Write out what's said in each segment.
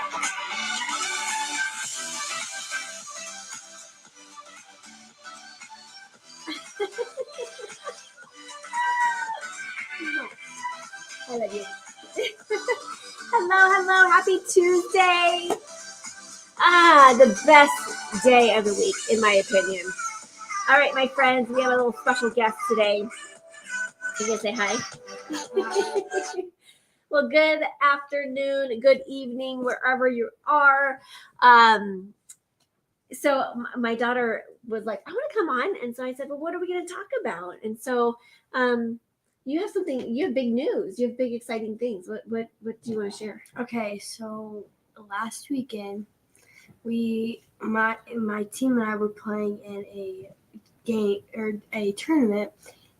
I love you. Hello. Happy Tuesday. The best day of the week, in my opinion. All right, my friends, we have a little special guest today. You gonna say hi? Well, good afternoon, good evening, wherever you are. So my daughter was like, I want to come on. And so I said, well, what are we going to talk about? And so you have big news. You have big, exciting things. What do you want to share? Okay, so last weekend, my team and I were playing in a game or a tournament,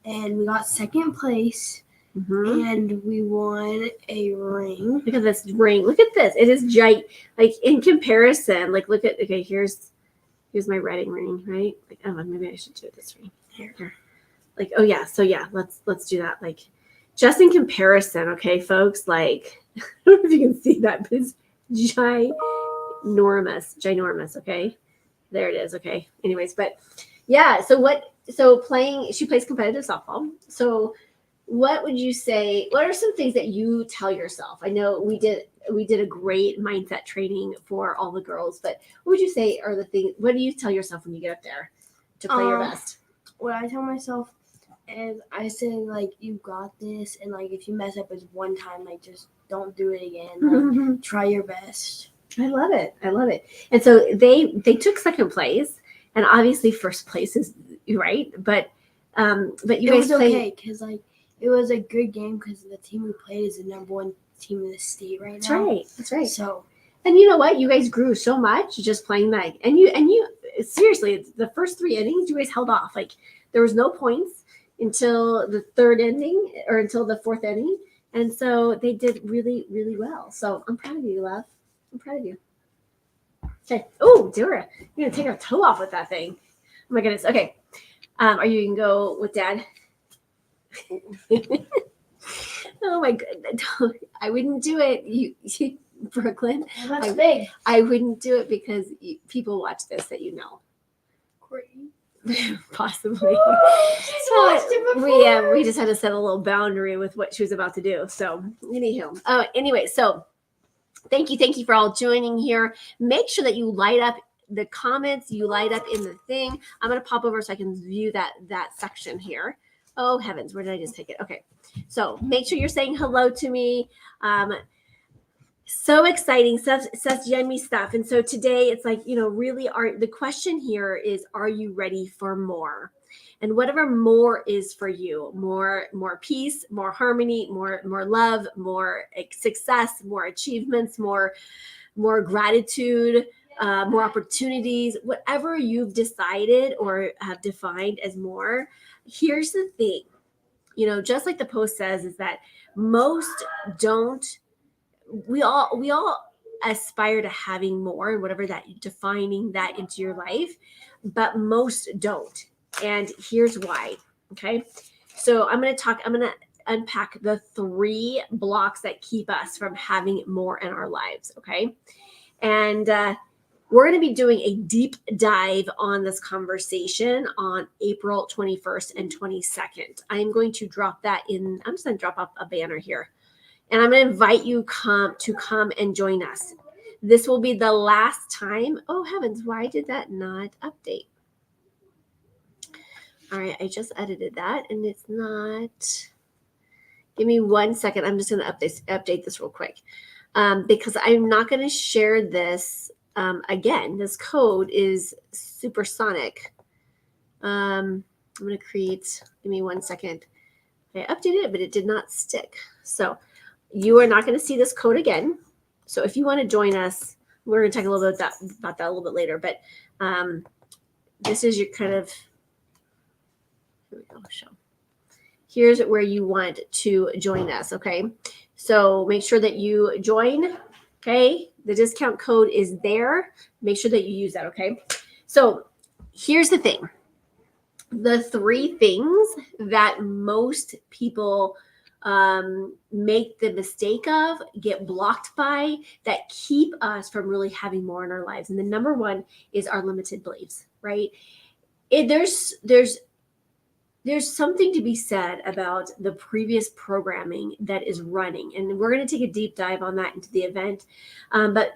and we got second place. Mm-hmm. And we won a ring. Look at this ring. Look at this. It is giant. Like in comparison, like look at, okay, here's my wedding ring, right? Like, oh, maybe I should do this ring here. Like, oh yeah. So yeah, let's do that. Like just in comparison. Okay, folks, like, I don't know if you can see that, but it's ginormous. Okay. There it is. Okay. Anyways, but yeah. So she plays competitive softball. So what would you say, what are some things that you tell yourself? I know we did a great mindset training for all the girls, but what would you say are the things, what do you tell yourself when you get up there to play your best? What I tell myself is I say, like, you got this, and like if you mess up, it's one time, like just don't do it again. Like, try your best. I love it. And so they took second place, and obviously first place is right, but you guys played okay because like it was a good game because the team we played is the number one team in the state right now. That's right. So, and you know what? You guys grew so much just playing that. And you seriously, the first 3 innings, you guys held off. Like there was no points until the 3rd inning or until the 4th inning. And so they did really, really well. So I'm proud of you, love. I'm proud of you. Okay. Oh, Dora, you're going to take our toe off with that thing. Oh my goodness. Okay. Are you going to go with Dad? Oh my goodness. I wouldn't do it. You Brooklyn. That's big. I wouldn't do it because people watch this that you know. Possibly. We just had to set a little boundary with what she was about to do. So anyway, so thank you for all joining here. Make sure that you light up the comments, you light up in the thing. I'm going to pop over so I can view that section here. Oh heavens, where did I just take it? Okay. So make sure you're saying hello to me. So exciting, such yummy stuff. And so today it's like, really the question here is, are you ready for more? And whatever more is for you, more peace, more harmony, more love, more success, more achievements, more gratitude, more opportunities, whatever you've decided or have defined as more. Here's the thing, just like the post says, is that most don't. We all aspire to having more, and whatever that, defining that into your life, but most don't. And here's why. Okay. So I'm going to unpack the 3 blocks that keep us from having more in our lives. Okay. And, we're going to be doing a deep dive on this conversation on April 21st and 22nd. I'm going to drop that in. I'm just going to drop off a banner here. And I'm going to invite you to come and join us. This will be the last time. Oh, heavens, why did that not update? All right, I just edited that, and it's not. Give me 1 second. I'm just going to update this real quick because I'm not going to share this. Again, this code is supersonic. I'm going to create. Give me 1 second. I updated it, but it did not stick. So you are not going to see this code again. So if you want to join us, we're going to talk a little bit about that a little bit later. But this is your kind of, here we go, show. Here's where you want to join us, okay? So make sure that you join, okay? The discount code is there. Make sure that you use that, okay? So here's the thing. The 3 things that most people make the mistake of, get blocked by, that keep us from really having more in our lives. And the number one is our limited beliefs, right? There's something to be said about the previous programming that is running. And we're going to take a deep dive on that into the event. But,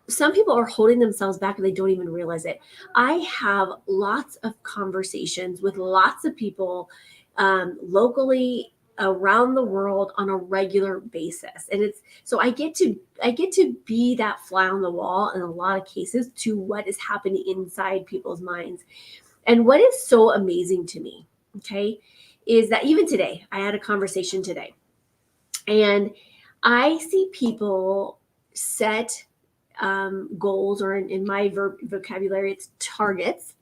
some people are holding themselves back and they don't even realize it. I have lots of conversations with lots of people locally, around the world, on a regular basis. And I get to be that fly on the wall in a lot of cases to what is happening inside people's minds. And what is so amazing to me, okay, is that even today, I had a conversation today, and I see people set goals, or in my vocabulary, it's targets.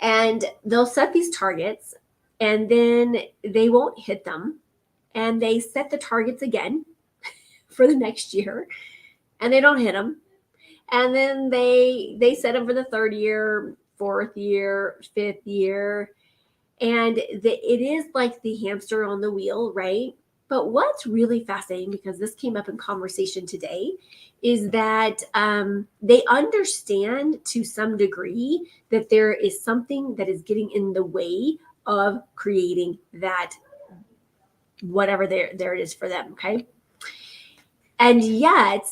And they'll set these targets and then they won't hit them. And they set the targets again for the next year and they don't hit them. And then they set them for the third year, fourth year, fifth year. And it is like the hamster on the wheel, right? But what's really fascinating, because this came up in conversation today, is that they understand to some degree that there is something that is getting in the way of creating that, whatever there it is for them, okay? And yet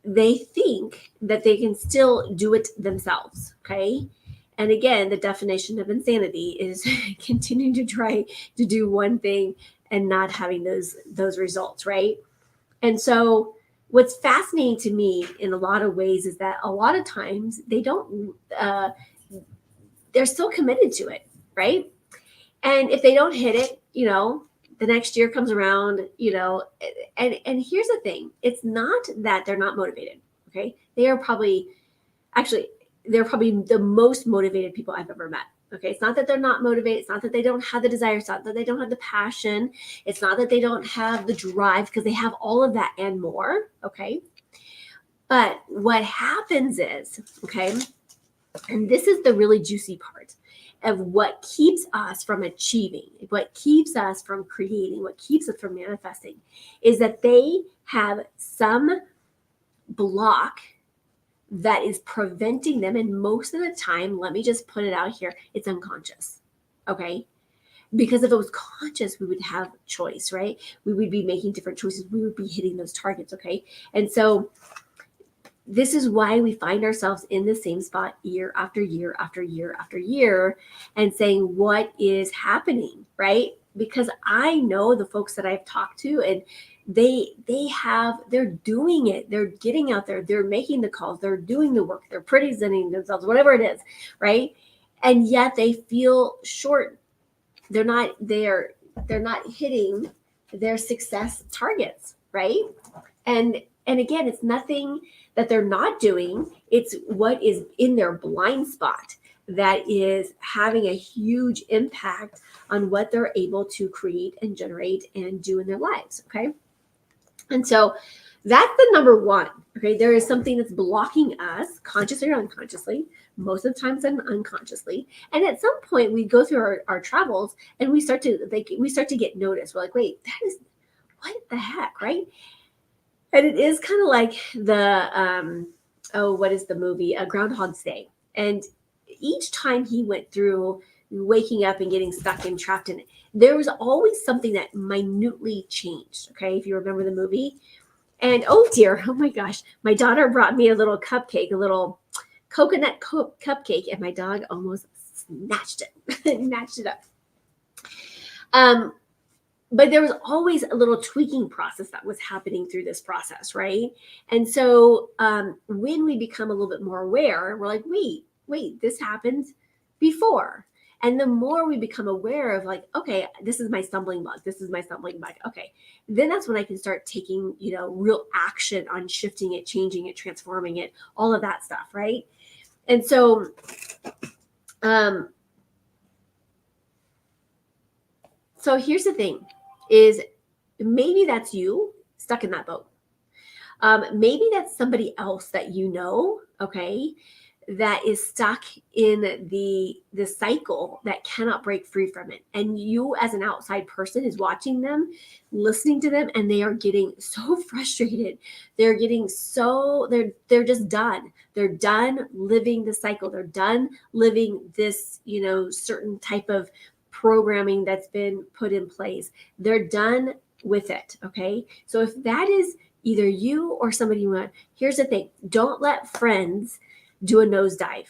they think that they can still do it themselves, okay? And again, the definition of insanity is continuing to try to do one thing and not having those results, right? And so what's fascinating to me in a lot of ways is that a lot of times they don't, they're still committed to it, right? And if they don't hit it, the next year comes around, and here's the thing. It's not that they're not motivated, okay? They're probably the most motivated people I've ever met. Okay. It's not that they're not motivated. It's not that they don't have the desire. It's not that they don't have the passion. It's not that they don't have the drive, because they have all of that and more. Okay. But what happens is, okay, and this is the really juicy part of what keeps us from achieving, what keeps us from creating, what keeps us from manifesting, is that they have some block that is preventing them. And most of the time, let me just put it out here, it's unconscious. Okay. Because if it was conscious, we would have choice, right? We would be making different choices. We would be hitting those targets. Okay. And so this is why we find ourselves in the same spot year after year after year after year, and saying, what is happening, right? Because I know the folks that I've talked to, and they're doing it. They're getting out there. They're making the calls. They're doing the work. They're presenting themselves, whatever it is, right? And yet they feel short. They're not hitting their success targets, right? And again, it's nothing that they're not doing. It's what is in their blind spot that is having a huge impact on what they're able to create and generate and do in their lives, okay? And so that's the number one, okay? There is something that's blocking us, consciously or unconsciously, most of the times unconsciously. And at some point we go through our travels and we start to get noticed. We're like, wait, what the heck, right? And it is kind of like the, what is the movie? Groundhog's Day. And each time he went through waking up and getting stuck and trapped in it, there was always something that minutely changed. Okay. If you remember the movie. And oh dear, oh my gosh, my daughter brought me a little cupcake, a little coconut cupcake, and my dog almost snatched it up. But there was always a little tweaking process that was happening through this process, right? And so when we become a little bit more aware, we're like, wait, this happened before. And the more we become aware of, like, okay, this is my stumbling block. Okay. Then that's when I can start taking, real action on shifting it, changing it, transforming it, all of that stuff, right? And so, so here's the thing is, maybe that's you stuck in that boat. Maybe that's somebody else that okay, that is stuck in the cycle that cannot break free from it. And you as an outside person is watching them, listening to them, and they are getting so frustrated. They're getting so they're just done. They're done living the cycle. They're done living this, certain type of programming that's been put in place. They're done with it. Okay. So if that is either you or somebody you want, here's the thing. Don't let friends do a nosedive.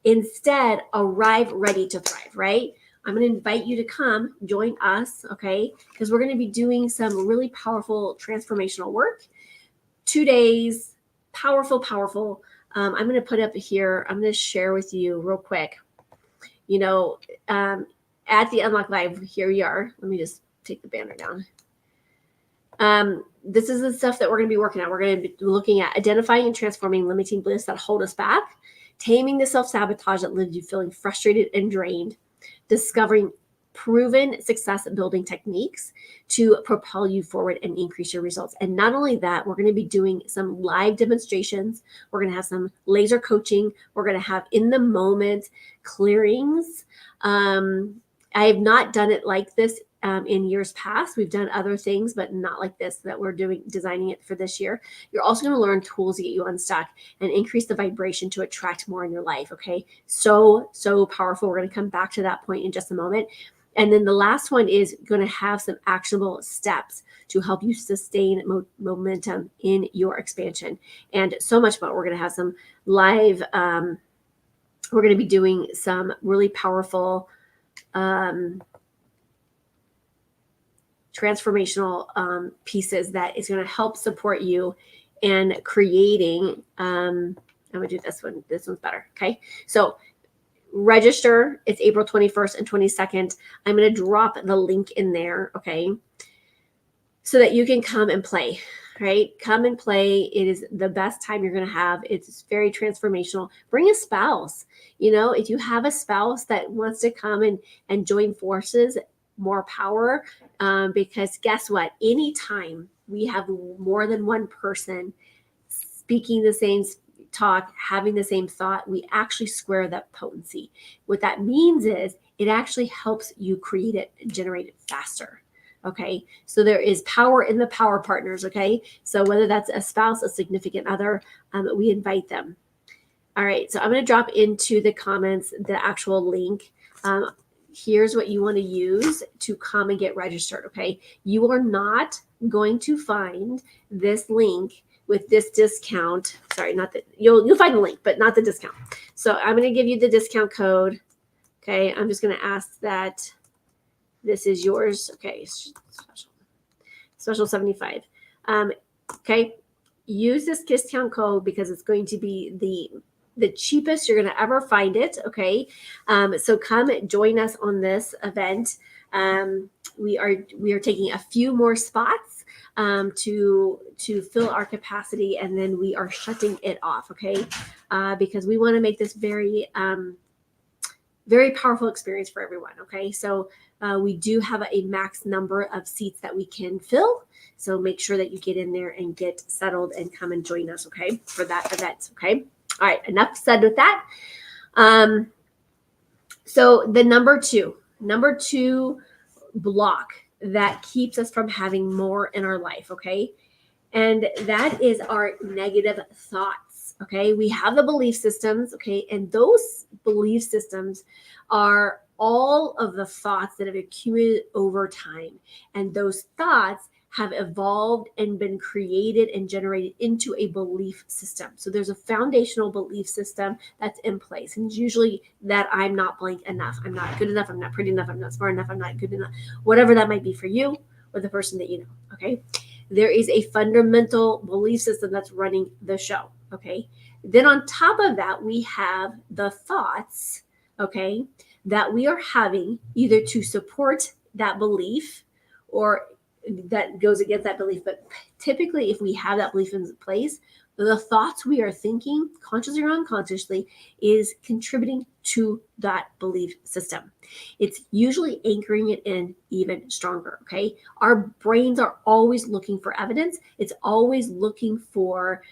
Instead, arrive ready to thrive, right? I'm going to invite you to come join us, okay? Because we're going to be doing some really powerful transformational work. 2 days, powerful. I'm going to put up here, I'm going to share with you real quick. At the Unlock Live, here we are. Let me just take the banner down. This is the stuff that we're going to be working on. We're going to be looking at identifying and transforming limiting beliefs that hold us back, taming the self-sabotage that leaves you feeling frustrated and drained, discovering proven success building techniques to propel you forward and increase your results. And not only that, we're going to be doing some live demonstrations. We're going to have some laser coaching. We're going to have in the moment clearings. I have not done it like this in years past. We've done other things, but not like this that we're designing it for this year. You're also going to learn tools to get you unstuck and increase the vibration to attract more in your life. Okay. So powerful. We're going to come back to that point in just a moment. And then the last one is going to have some actionable steps to help you sustain momentum in your expansion and so much more. We're going to have some live, we're going to be doing some really powerful transformational pieces that is going to help support you in creating. I'm going to do this one. This one's better. Okay. So register. It's April 21st and 22nd. I'm going to drop the link in there. Okay. So that you can come and play, right? Come and play. It is the best time you're going to have. It's very transformational. Bring a spouse. If you have a spouse that wants to come and join forces, more power. Because guess what? Anytime we have more than one person speaking the same talk, having the same thought, we actually square that potency. What that means is it actually helps you create it, generate it faster. Okay. So there is power in the power partners. Okay. So whether that's a spouse, a significant other, we invite them. All right. So I'm going to drop into the comments the actual link. Here's what you want to use to come and get registered. Okay. You are not going to find this link with this discount. Sorry, not that you'll find the link, but not the discount. So I'm going to give you the discount code. Okay. I'm just going to ask that this is yours. Okay. Special 75. Okay. Use this discount code because it's going to be the cheapest you're going to ever find it. Okay. So come join us on this event. We are taking a few more spots to fill our capacity, and then we are shutting it off. Okay. Because we want to make this very, very powerful experience for everyone. Okay. So we do have a max number of seats that we can fill. So make sure that you get in there and get settled and come and join us. Okay. For that event. Okay. All right. Enough said with that. So the number two block that keeps us from having more in our life. Okay. And that is our negative thoughts. Okay. We have the belief systems. Okay. And those belief systems are all of the thoughts that have accumulated over time. And those thoughts have evolved and been created and generated into a belief system. So there's a foundational belief system that's in place. And it's usually that I'm not blank enough. I'm not good enough. I'm not pretty enough. I'm not smart enough. I'm not good enough. Whatever that might be for you or the person that you know. Okay. There is a fundamental belief system that's running the show. Okay. Then on top of that, we have the thoughts, okay, that we are having either to support that belief or that goes against that belief. But typically, if we have that belief in place, the thoughts we are thinking, consciously or unconsciously, is contributing to that belief system. It's usually anchoring it in even stronger. Okay. Our brains are always looking for evidence. It's always looking for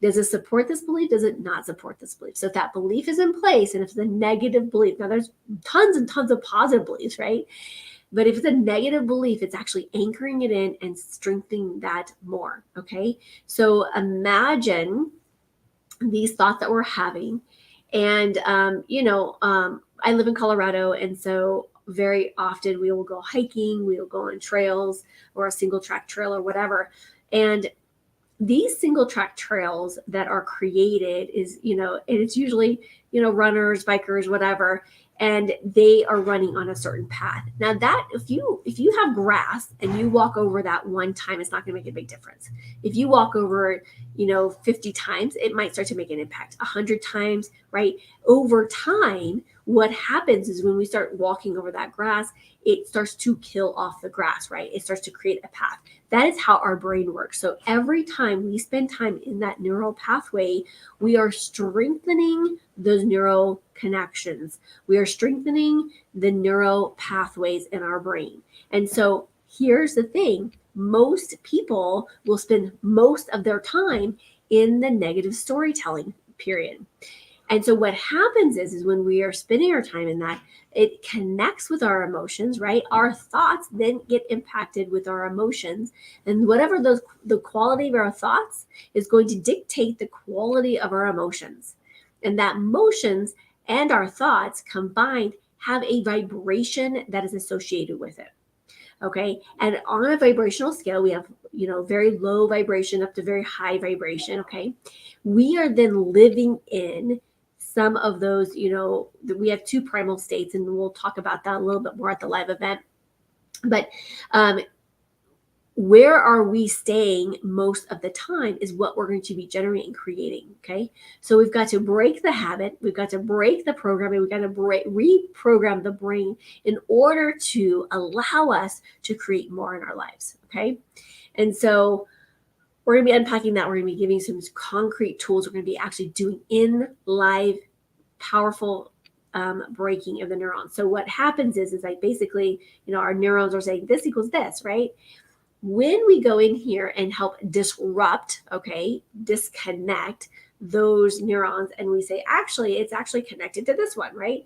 Does it support this belief? Does it not support this belief? So if that belief is in place and if it's a negative belief, now there's tons and tons of positive beliefs, right? But if it's a negative belief, it's actually anchoring it in and strengthening that more. Okay. So imagine these thoughts that we're having. And, I live in Colorado. And so very often we will go hiking, we will go on trails or a single track trail or whatever. And these single track trails that are created is, and it's usually, runners, bikers, whatever, and they are running on a certain path. Now that if you have grass and you walk over that one time, it's not going to make a big difference. If you walk over, 50 times, it might start to make an impact. 100 times, right? Over time, what happens is when we start walking over that grass, it starts to kill off the grass, right? It starts to create a path. That is how our brain works. So every time we spend time in that neural pathway, we are strengthening those neural connections. We are strengthening the neural pathways in our brain. And so here's the thing. Most people will spend most of their time in the negative storytelling period. And so what happens is when we are spending our time in that, it connects with our emotions, right? Our thoughts then get impacted with our emotions. And whatever the quality of our thoughts is going to dictate the quality of our emotions. And that emotions and our thoughts combined have a vibration that is associated with it. Okay. And on a vibrational scale, we have, very low vibration up to very high vibration. Okay. We are then living in some of those, we have two primal states, and we'll talk about that a little bit more at the live event. But where are we staying most of the time is what we're going to be generating, creating. Okay. So we've got to break the habit. We've got to break the programming. We've got to reprogram the brain in order to allow us to create more in our lives. Okay. And so we're going to be unpacking that. We're going to be giving some concrete tools. We're going to be actually doing in live, powerful breaking of the neurons. So what happens is like basically, our neurons are saying this equals this, right? When we go in here and help disrupt, disconnect those neurons, and we say, actually, it's actually connected to this one, right?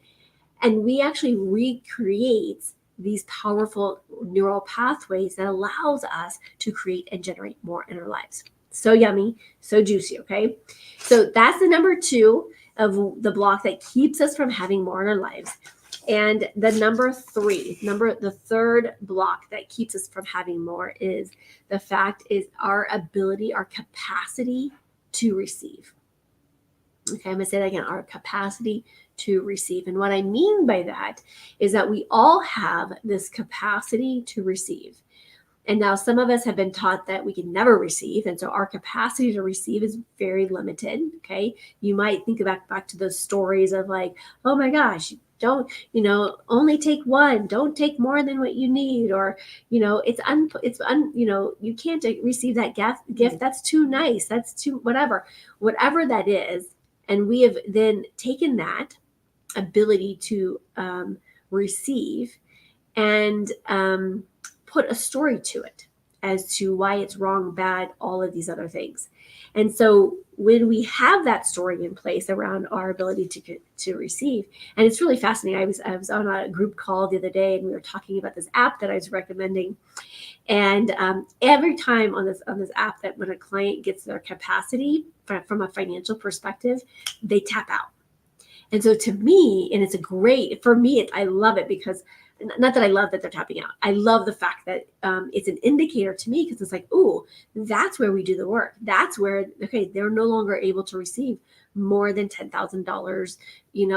And we actually recreate these powerful neural pathways that allows us to create and generate more in our lives. So yummy, so juicy, okay? So that's the number 2 of the block that keeps us from having more in our lives. And the number 3, the third block that keeps us from having more is the fact is our ability, our capacity to receive. Okay, I'm gonna say that again, our capacity to receive. And what I mean by that is that we all have this capacity to receive. And now some of us have been taught that we can never receive. And so our capacity to receive is very limited. Okay. You might think back to those stories of like, oh my gosh, don't, only take one, don't take more than what you need. Or, you can't receive that gift. That's too nice. That's too, whatever that is. And we have then taken that ability to receive and put a story to it as to why it's wrong, bad, all of these other things. And so when we have that story in place around our ability to receive, and it's really fascinating. I was on a group call the other day, and we were talking about this app that I was recommending. And every time on this app, that when a client gets their capacity from a financial perspective, they tap out. And so to me, and I love it because, not that I love that they're tapping out. I love the fact that it's an indicator to me, because it's like, oh, that's where we do the work. That's where, they're no longer able to receive more than $10,000,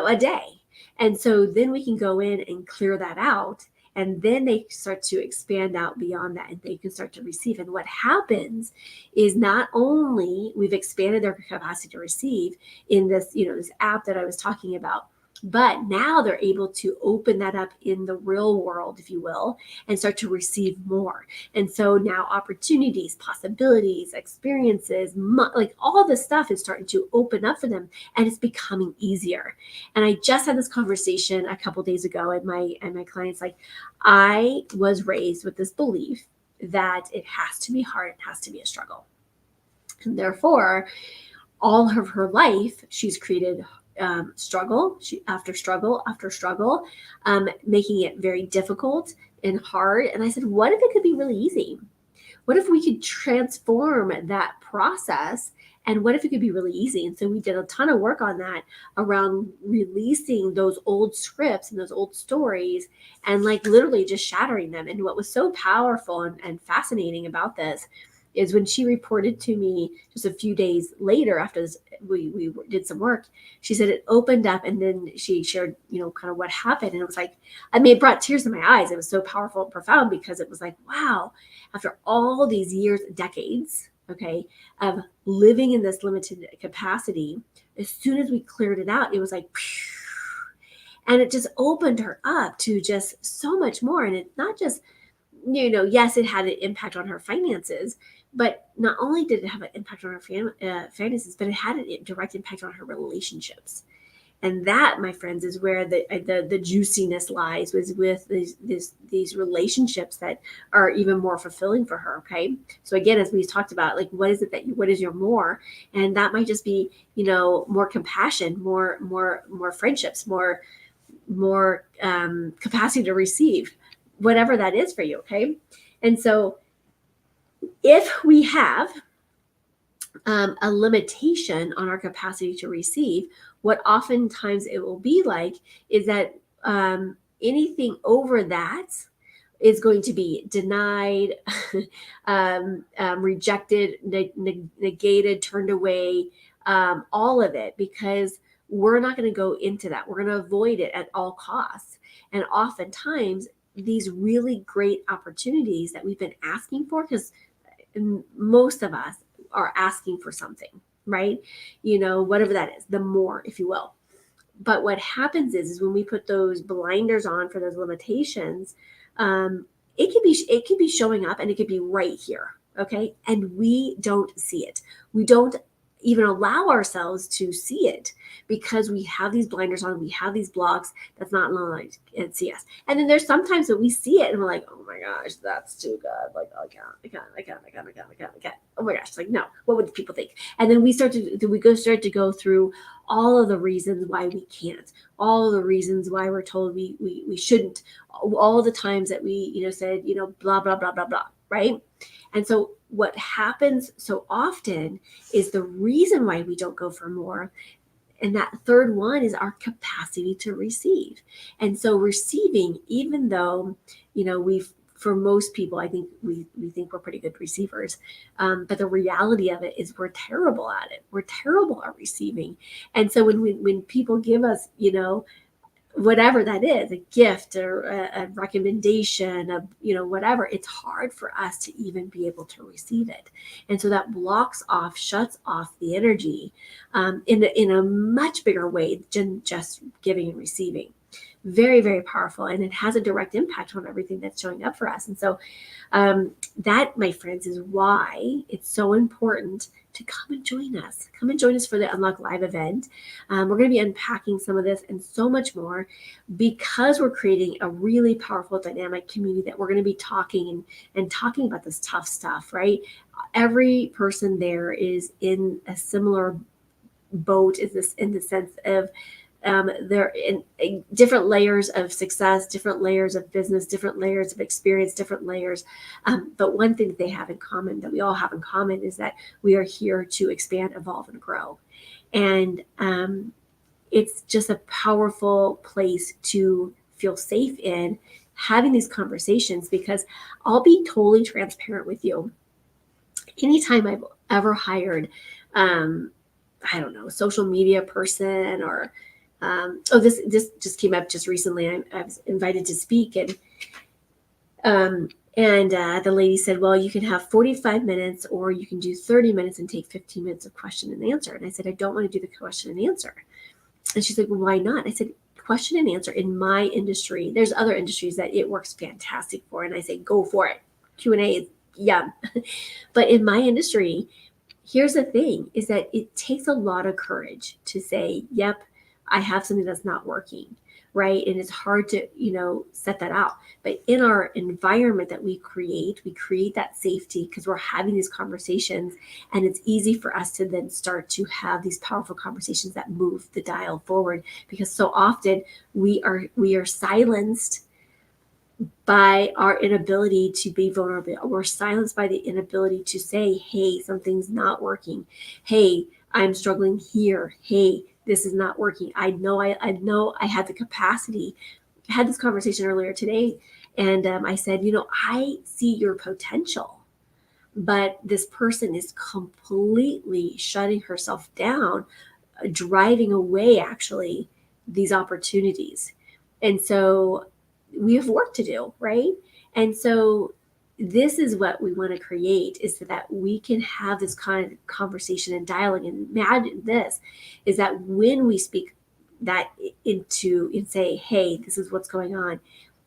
a day. And so then we can go in and clear that out. And then they start to expand out beyond that, and they can start to receive. And what happens is not only we've expanded their capacity to receive in this, this app that I was talking about, but now they're able to open that up in the real world, if you will, and start to receive more. And so now opportunities, possibilities, experiences, like all this stuff is starting to open up for them, and it's becoming easier. And I just had this conversation a couple days ago, and my client's like, I was raised with this belief that it has to be hard, it has to be a struggle. And therefore, all of her life, she's created struggle after struggle after struggle, making it very difficult and hard. And I said, what if it could be really easy? What if we could transform that process? And what if it could be really easy? And so we did a ton of work on that around releasing those old scripts and those old stories and like literally just shattering them. And what was so powerful and fascinating about this is when she reported to me just a few days later after this, we did some work, she said it opened up, and then she shared, kind of what happened. And it was like, I mean, it brought tears to my eyes. It was so powerful and profound because it was like, wow, after all these years, decades, okay, of living in this limited capacity, as soon as we cleared it out, it was like, and it just opened her up to just so much more. And it's not just, yes, it had an impact on her finances, but not only did it have an impact on her finances, but it had a direct impact on her relationships. And that, my friends, is where the juiciness lies, was with these relationships that are even more fulfilling for her. Okay, so again, as we talked about, like, what is it what is your more? And that might just be, more compassion, more friendships, more capacity to receive, whatever that is for you. Okay, and so if we have a limitation on our capacity to receive, what oftentimes it will be like is that anything over that is going to be denied, rejected, negated, turned away, all of it, because we're not going to go into that. We're going to avoid it at all costs. And oftentimes, these really great opportunities that we've been asking for, because most of us are asking for something, right? Whatever that is, the more, if you will. But what happens is when we put those blinders on for those limitations, it could be showing up, and it could be right here, okay? And we don't see it. We don't even allow ourselves to see it because we have these blinders on. We have these blocks that's not allowing it to see us. And then there's sometimes that we see it and we're like, oh my gosh, that's too good. Like, I can't. Oh my gosh. It's like, no, what would people think? And then we start to go through all of the reasons why we can't, all of the reasons why we're told we shouldn't, all the times that we, said, blah, blah, blah, blah, blah. Right. And so what happens so often is the reason why we don't go for more. And that third one is our capacity to receive. And so receiving, even though, for most people, I think we think we're pretty good receivers. But the reality of it is we're terrible at it. We're terrible at receiving. And so when people give us, whatever that is, a gift or a recommendation of, whatever, it's hard for us to even be able to receive it. And so that shuts off the energy in a much bigger way than just giving and receiving. Very, very powerful. And it has a direct impact on everything that's showing up for us. And so that, my friends, is why it's so important to come and join us. Come and join us for the Unlock Live event. We're going to be unpacking some of this and so much more, because we're creating a really powerful, dynamic community that we're going to be talking about this tough stuff, right? Every person there is in a similar boat, in the sense of they're in different layers of success, different layers of business, different layers of experience, different layers. But one thing that they have in common, that we all have in common, is that we are here to expand, evolve, and grow. And it's just a powerful place to feel safe in having these conversations, because I'll be totally transparent with you. Anytime I've ever hired, I don't know, a social media person, or this just came up just recently. I was invited to speak, and the lady said, well, you can have 45 minutes or you can do 30 minutes and take 15 minutes of question and answer. And I said, I don't want to do the question and answer. And she's like, well, why not? I said, question and answer in my industry, there's other industries that it works fantastic for. And I say, go for it. Q&A is yum. But in my industry, here's the thing, is that it takes a lot of courage to say, yep, I have something that's not working. right? And it's hard to, set that out. But in our environment that we create that safety because we're having these conversations, and it's easy for us to then start to have these powerful conversations that move the dial forward, because so often we are silenced by our inability to be vulnerable. We're silenced by the inability to say, hey, something's not working. Hey, I'm struggling here. Hey, this is not working. I know I had the capacity. I had this conversation earlier today, and I said, I see your potential, but this person is completely shutting herself down, driving away actually these opportunities. And so we have work to do, right? And so this is what we want to create, is so that we can have this kind of conversation and dialogue. And imagine this is that when we speak that into and say, hey, this is what's going on,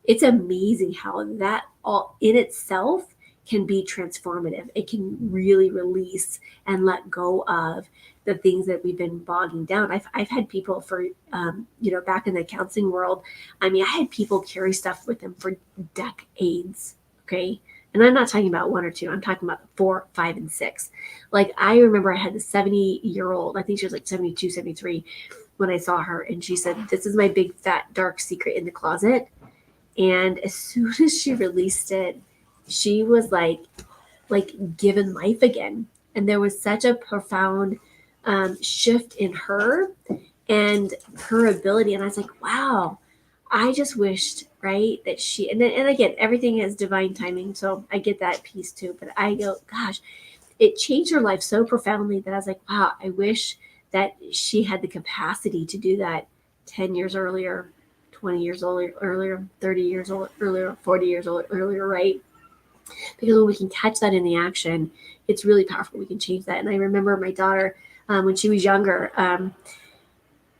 it's amazing how that all in itself can be transformative. It can really release and let go of the things that we've been bogging down. I've had people for, back in the counseling world, I had people carry stuff with them for decades. Okay. And I'm not talking about one or two, I'm talking about 4, 5, and 6. Like, I remember I had this 70-year-old, I think she was like 72, 73 when I saw her. And she said, this is my big, fat, dark secret in the closet. And as soon as she released it, she was like given life again. And there was such a profound shift in her and her ability. And I was like, wow, I just wished, right, that she, and again, everything has divine timing. So I get that piece too. But I go, gosh, it changed her life so profoundly that I was like, wow, I wish that she had the capacity to do that 10 years earlier, 20 years earlier, 30 years earlier, 40 years earlier, right? Because when we can catch that in the action, it's really powerful. We can change that. And I remember my daughter, when she was younger,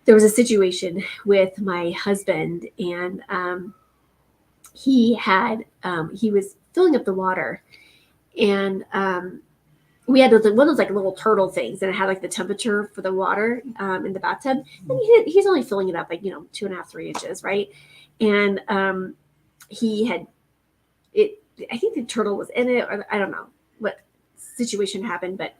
there was a situation with my husband, and he was filling up the water, and we had one of those like little turtle things, and it had like the temperature for the water in the bathtub. And he's only filling it up like 2.5, 3 inches, right? And he had it. I think the turtle was in it, or I don't know what situation happened, but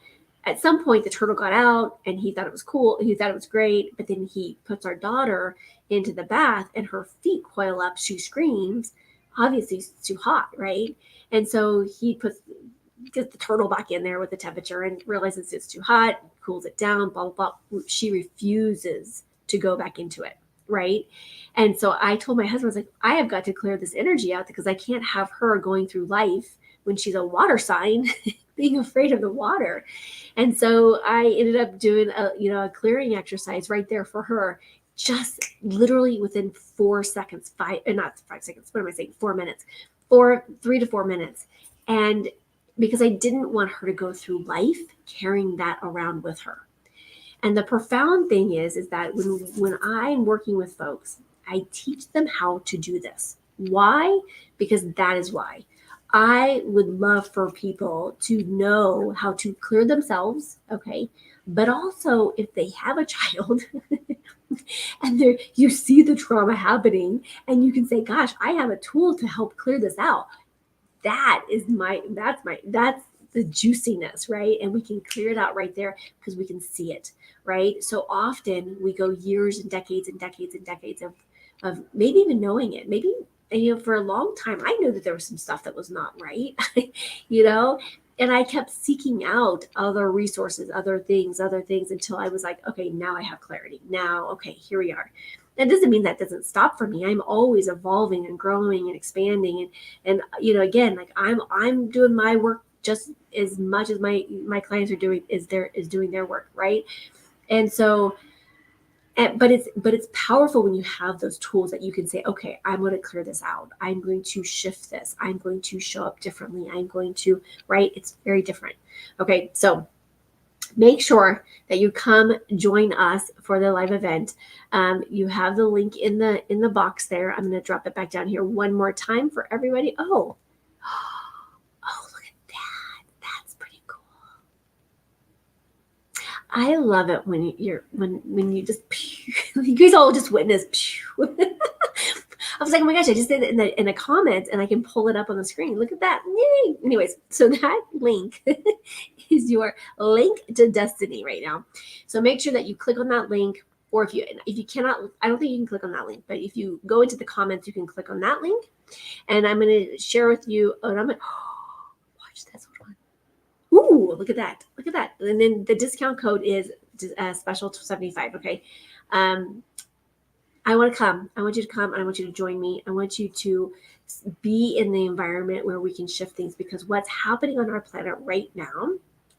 at some point the turtle got out, and he thought it was cool. He thought it was great, but then he puts our daughter into the bath, and her feet coil up. She screams. Obviously, it's too hot, right? And so he gets the turtle back in there with the temperature and realizes it's too hot, cools it down, blah, blah, blah. She refuses to go back into it, right? And so I told my husband, I was like, I have got to clear this energy out, because I can't have her going through life when she's a water sign being afraid of the water. And so I ended up doing a clearing exercise right there for her, just literally within 4 seconds, not 5 seconds, what am I saying? 4 minutes, 3 to 4 minutes. And because I didn't want her to go through life carrying that around with her. And the profound thing is that when I'm working with folks, I teach them how to do this. Why? Because that is why. I would love for people to know how to clear themselves, okay? But also, if they have a child and you see the trauma happening, and you can say, gosh, I have a tool to help clear this out. That's the juiciness, right? And we can clear it out right there because we can see it, right? So often we go years and decades and decades and decades of maybe even knowing it. Maybe, for a long time, I knew that there was some stuff that was not right, and I kept seeking out other resources, other things until I was like, okay, now I have clarity. Now, okay, here we are. That doesn't mean that doesn't stop for me. I'm always evolving and growing and expanding. And again, like I'm doing my work just as much as my clients are doing doing their work, right? And so, but it's powerful when you have those tools that you can say, okay, I'm going to clear this out. I'm going to shift this. I'm going to show up differently. I'm going to, right? It's very different. Okay. So make sure that you come join us for the live event. You have the link in the box there. I'm going to drop it back down here one more time for everybody. Oh, look at that. That's pretty cool. I love it when you just, you guys all just witness. I was like, oh my gosh, I just did it in the comments and I can pull it up on the screen. Look at that. Yay. Anyways, so that link is your link to destiny right now. So make sure that you click on that link, or if you cannot, I don't think you can click on that link, but if you go into the comments, you can click on that link. And I'm going to share with you, and I'm going to watch this. Hold on. Ooh, look at that. Look at that. And then the discount code is special 75. Okay. I want to come. I want you to come. I want you to join me. I want you to be in the environment where we can shift things, because what's happening on our planet right now,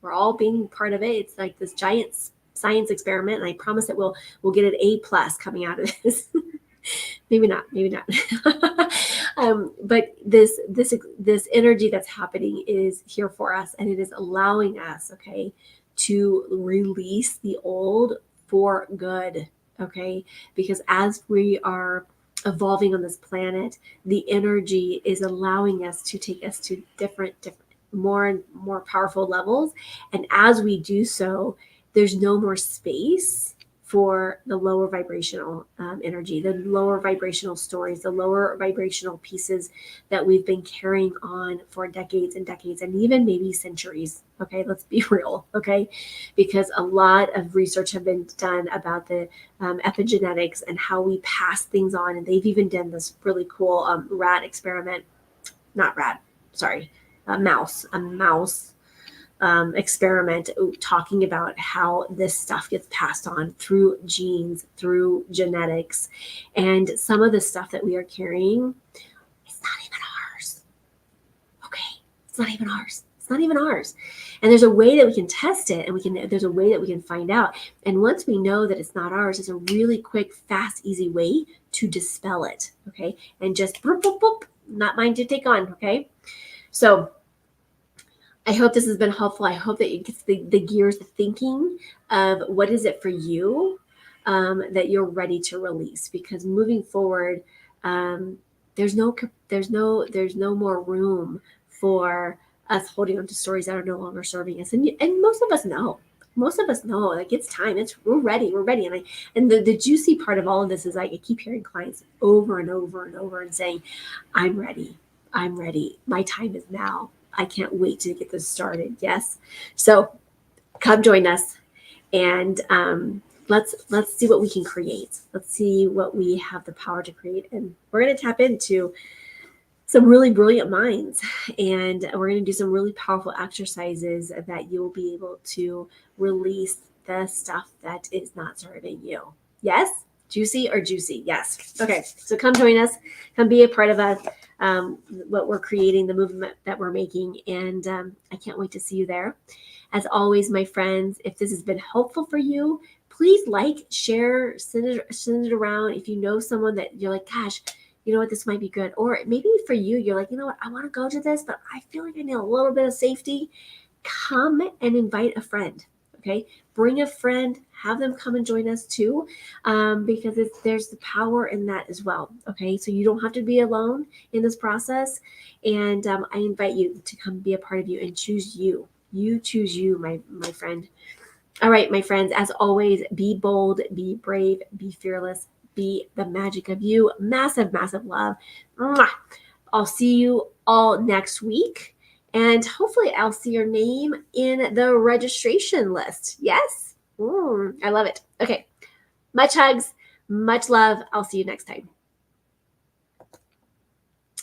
we're all being part of it. It's like this giant science experiment. And I promise that we'll get an A+ coming out of this. Maybe not. But this energy that's happening is here for us, and it is allowing us, okay, to release the old for good. Okay, because as we are evolving on this planet, the energy is allowing us to take us to different, more and more powerful levels. And as we do so, there's no more space for the lower vibrational energy, the lower vibrational stories, the lower vibrational pieces that we've been carrying on for decades and decades, and even maybe centuries. Okay, let's be real. Okay, because a lot of research have been done about the epigenetics and how we pass things on, and they've even done this really cool rat experiment. Not rat, sorry, a mouse experiment talking about how this stuff gets passed on through genes, through genetics. And some of the stuff that we are carrying, it's not even ours. Okay, it's not even ours. It's not even ours. And there's a way that we can test it, and there's a way that we can find out. And once we know that it's not ours, it's a really quick, fast, easy way to dispel it. Okay, and just boop, boop, boop, not mine to take on. Okay, so I hope this has been helpful. I hope that it gets the gears thinking of what is it for you that you're ready to release, because moving forward, there's no more room for us holding on to stories that are no longer serving us. And most of us know. Like, it's time. We're ready. And the juicy part of all of this is, like, I keep hearing clients over and over and over and saying, I'm ready. My time is now. I can't wait to get this started. Yes. So come join us, and let's see what we can create. Let's see what we have the power to create. And we're going to tap into some really brilliant minds, and we're going to do some really powerful exercises that you'll be able to release the stuff that is not serving you. Yes? Juicy or juicy? Yes. Okay. So come join us. Come be a part of us. What we're creating, the movement that we're making. And I can't wait to see you there. As always, my friends, if this has been helpful for you, please like, share, send it around. If you know someone that you're like, gosh, you know what, this might be good. Or maybe for you, you're like, you know what, I want to go to this, but I feel like I need a little bit of safety. Come and invite a friend. Okay, bring a friend, have them come and join us too, because there's the power in that as well. Okay, so you don't have to be alone in this process, and I invite you to come be a part of you and choose you. You choose you, my friend. All right, my friends, as always, be bold, be brave, be fearless, be the magic of you. Massive, massive love. Mwah. I'll see you all next week. And hopefully I'll see your name in the registration list. Yes? I love it. Okay. Much hugs, much love. I'll see you next time.